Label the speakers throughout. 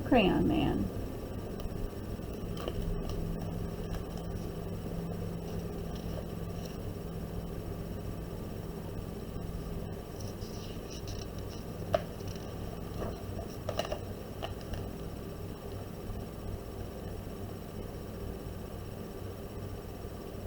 Speaker 1: the Crayon Man.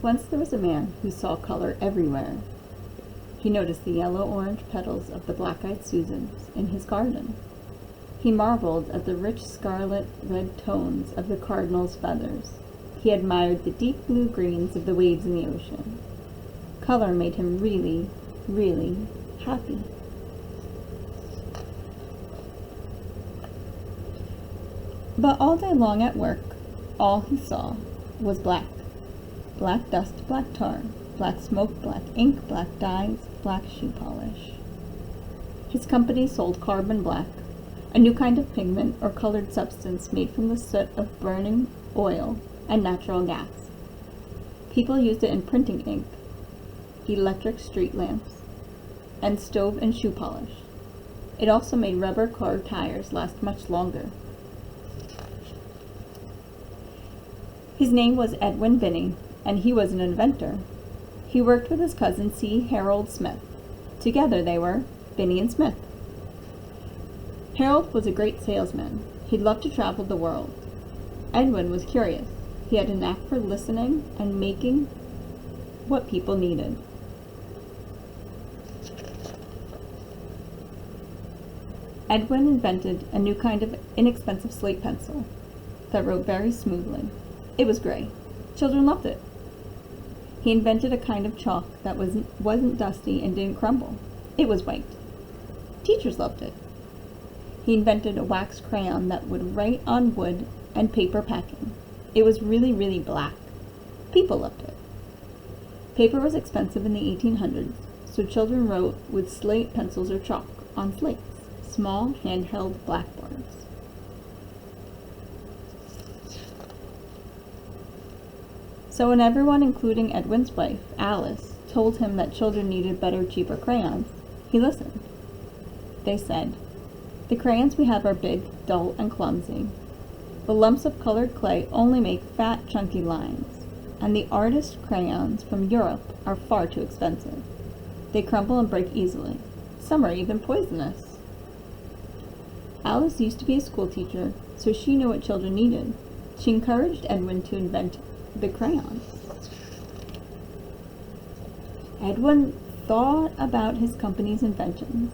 Speaker 1: Once there was a man who saw color everywhere. He noticed the yellow-orange petals of the black-eyed Susans in his garden. He marveled at the rich scarlet-red tones of the cardinal's feathers. He admired the deep blue greens of the waves in the ocean. Color made him really, really happy. But all day long at work, all he saw was black. Black dust, black tar, black smoke, black ink, black dyes, black shoe polish. His company sold carbon black, a new kind of pigment or colored substance made from the soot of burning oil and natural gas. People used it in printing ink, electric street lamps, and stove and shoe polish. It also made rubber car tires last much longer. His name was Edwin Binney, and he was an inventor. He worked with his cousin C. Harold Smith. Together they were Binney and Smith. Harold was a great salesman. He loved to travel the world. Edwin was curious. He had a knack for listening and making what people needed. Edwin invented a new kind of inexpensive slate pencil that wrote very smoothly. It was gray. Children loved it. He invented a kind of chalk that wasn't dusty and didn't crumble. It was white. Teachers loved it. He invented a wax crayon that would write on wood and paper packing. It was really, really black. People loved it. Paper was expensive in the 1800s, so children wrote with slate pencils or chalk on slates, small handheld blackboards. So when everyone, including Edwin's wife, Alice, told him that children needed better, cheaper crayons, he listened. They said, "The crayons we have are big, dull, and clumsy. The lumps of colored clay only make fat, chunky lines, and the artist crayons from Europe are far too expensive. They crumble and break easily. Some are even poisonous." Alice used to be a school teacher, so she knew what children needed. She encouraged Edwin to invent the crayons. Edwin thought about his company's inventions.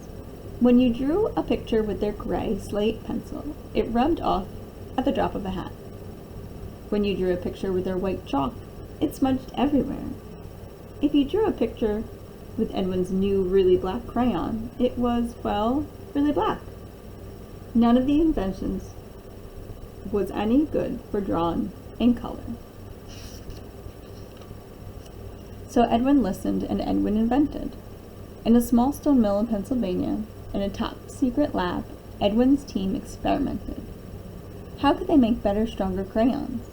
Speaker 1: When you drew a picture with their gray slate pencil, it rubbed off at the drop of a hat. When you drew a picture with their white chalk, it smudged everywhere. If you drew a picture with Edwin's new really black crayon, it was, well, really black. None of the inventions was any good for drawing in color. So Edwin listened and Edwin invented. In a small stone mill in Pennsylvania, in a top-secret lab, Edwin's team experimented. How could they make better, stronger crayons?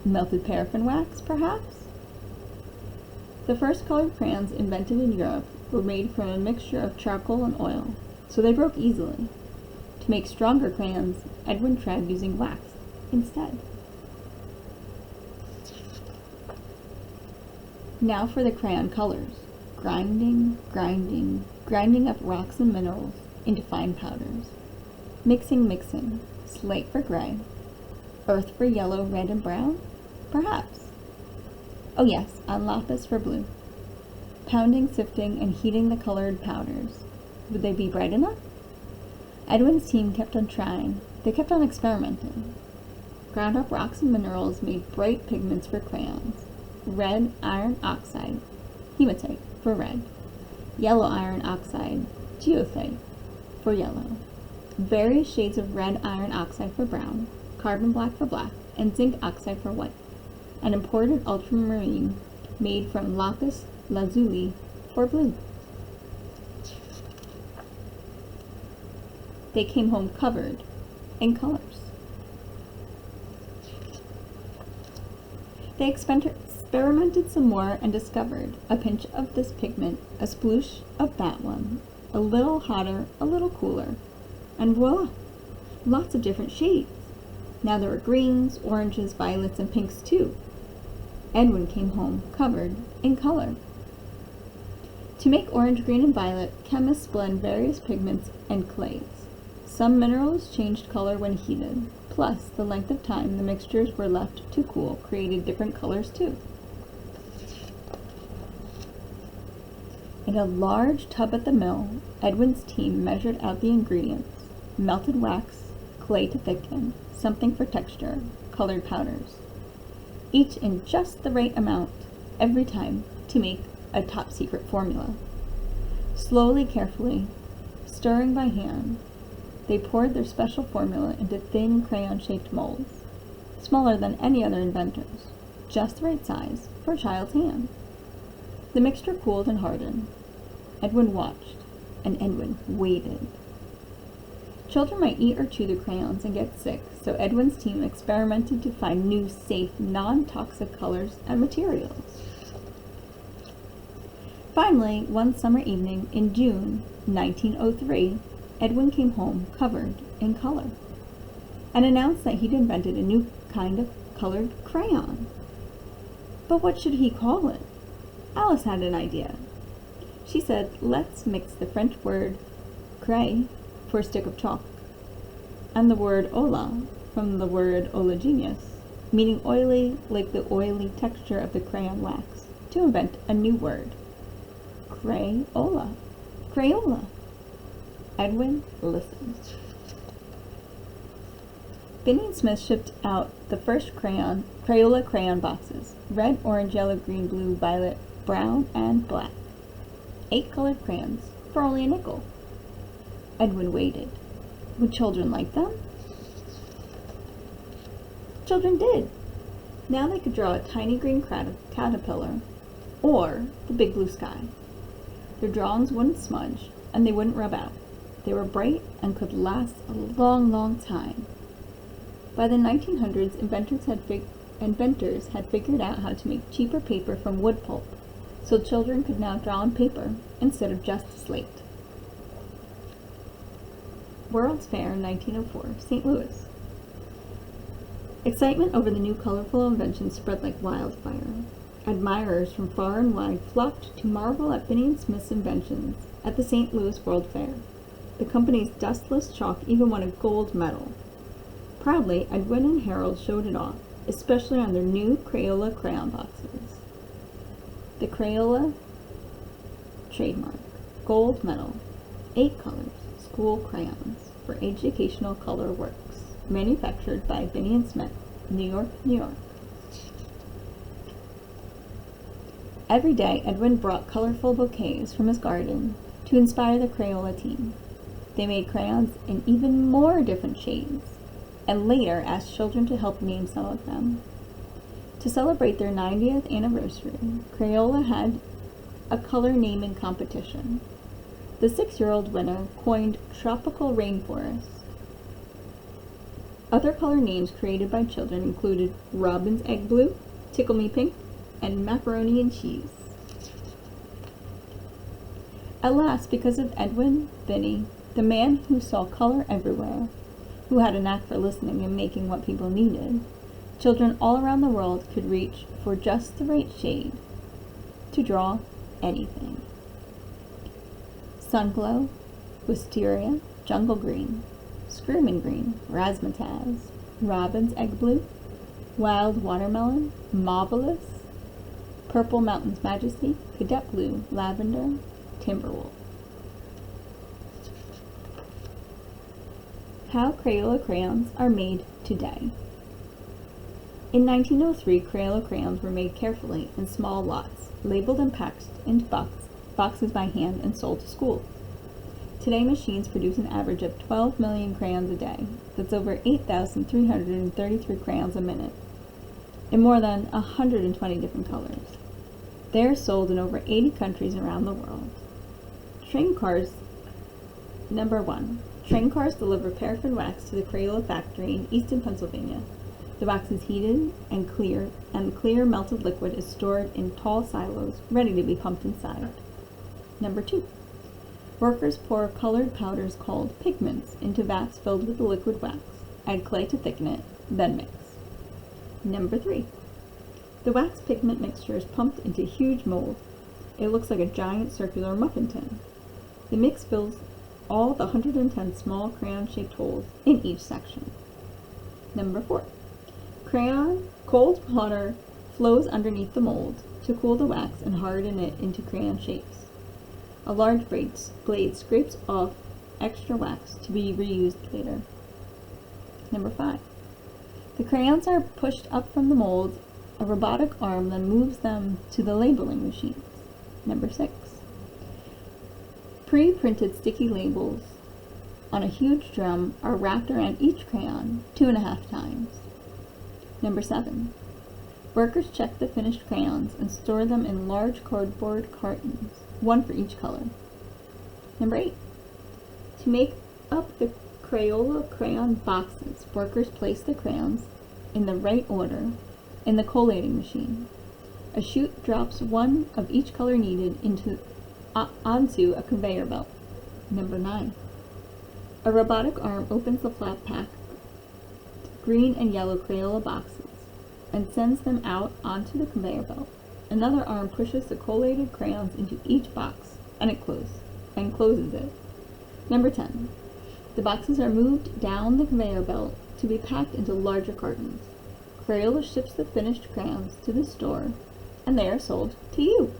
Speaker 1: Melted paraffin wax, perhaps? The first colored crayons invented in Europe were made from a mixture of charcoal and oil, so they broke easily. To make stronger crayons, Edwin tried using wax instead. Now for the crayon colors. Grinding, grinding, grinding up rocks and minerals into fine powders. Mixing, mixing. Slate for gray. Earth for yellow, red, and brown? Perhaps. Oh yes, and lapis for blue. Pounding, sifting, and heating the colored powders. Would they be bright enough? Edwin's team kept on trying. They kept on experimenting. Ground up rocks and minerals made bright pigments for crayons. Red iron oxide, hematite, for red. Yellow iron oxide, geothite, for yellow. Various shades of red iron oxide for brown, carbon black for black, and zinc oxide for white. An imported ultramarine made from lapis lazuli for blue. They came home covered in colors. They experimented some more and discovered a pinch of this pigment, a sploosh of that one, a little hotter, a little cooler, and voila! Lots of different shades. Now there were greens, oranges, violets, and pinks too. Edwin came home covered in color. To make orange, green, and violet, chemists blend various pigments and clays. Some minerals changed color when heated, plus the length of time the mixtures were left to cool created different colors too. In a large tub at the mill, Edwin's team measured out the ingredients: melted wax, clay to thicken, something for texture, colored powders, each in just the right amount every time to make a top-secret formula. Slowly, carefully, stirring by hand, they poured their special formula into thin crayon-shaped molds, smaller than any other inventor's, just the right size for a child's hand. The mixture cooled and hardened. Edwin watched, and Edwin waited. Children might eat or chew the crayons and get sick, so Edwin's team experimented to find new, safe, non-toxic colors and materials. Finally, one summer evening in June 1903, Edwin came home covered in color and announced that he'd invented a new kind of colored crayon. But what should he call it? Alice had an idea. She said, "Let's mix the French word cray for a stick of chalk and the word ola from the word oleaginous, meaning oily like the oily texture of the crayon wax, to invent a new word. Crayola. Crayola." Edwin listened. Binney and Smith shipped out the first Crayola crayon boxes: red, orange, yellow, green, blue, violet, brown, and black. 8 colored crayons for only a nickel. Edwin waited. Would children like them? Children did. Now they could draw a tiny green caterpillar or the big blue sky. Their drawings wouldn't smudge and they wouldn't rub out. They were bright and could last a long, long time. By the 1900s, inventors had figured out how to make cheaper paper from wood pulp, so children could now draw on paper instead of just slate. World's Fair, 1904, St. Louis. Excitement over the new colorful invention spread like wildfire. Admirers from far and wide flocked to marvel at Binney and Smith's inventions at the St. Louis World Fair. The company's dustless chalk even won a gold medal. Proudly, Edwin and Harold showed it off, especially on their new Crayola crayon boxes. The Crayola trademark, gold medal, 8 colors, school crayons for educational color works, manufactured by Binney and Smith, New York, New York. Every day, Edwin brought colorful bouquets from his garden to inspire the Crayola team. They made crayons in even more different shades, and later asked children to help name some of them. To celebrate their 90th anniversary, Crayola had a color naming competition. The 6-year-old winner coined Tropical Rainforest. Other color names created by children included Robin's Egg Blue, Tickle Me Pink, and Macaroni and Cheese. At last, because of Edwin Binney, the man who saw color everywhere, who had a knack for listening and making what people needed, children all around the world could reach for just the right shade to draw anything. Sunglow, Wisteria, Jungle Green, Screaming Green, Razzmatazz, Robin's Egg Blue, Wild Watermelon, Marvelous, Purple Mountain's Majesty, Cadet Blue, Lavender, Timberwolf. How Crayola crayons are made today. In 1903, Crayola crayons were made carefully in small lots, labeled and packed into boxes by hand and sold to schools. Today, machines produce an average of 12 million crayons a day. That's over 8,333 crayons a minute, in more than 120 different colors. They are sold in over 80 countries around the world. Train cars. Number 1. Train cars deliver paraffin wax to the Crayola factory in Easton, Pennsylvania. The wax is heated and the clear melted liquid is stored in tall silos, ready to be pumped inside. Number 2. Workers pour colored powders called pigments into vats filled with the liquid wax. Add clay to thicken it, then mix. Number 3. The wax pigment mixture is pumped into a huge mold. It looks like a giant circular muffin tin. The mix fills all the 110 small crayon-shaped holes in each section. Number 4. Cold water flows underneath the mold to cool the wax and harden it into crayon shapes. A large blade scrapes off extra wax to be reused later. Number 5. The crayons are pushed up from the mold. A robotic arm then moves them to the labeling machines. Number 6. Pre-printed sticky labels on a huge drum are wrapped around each crayon 2.5 times. Number 7. Workers check the finished crayons and store them in large cardboard cartons, one for each color. Number 8. To make up the Crayola Crayon boxes, workers place the crayons in the right order in the collating machine. A chute drops one of each color needed onto a conveyor belt. Number 9. A robotic arm opens the flat-packed green and yellow Crayola boxes and sends them out onto the conveyor belt. Another arm pushes the collated crayons into each box and closes it. Number 10. The boxes are moved down the conveyor belt to be packed into larger cartons. Crayola ships the finished crayons to the store, and they are sold to you.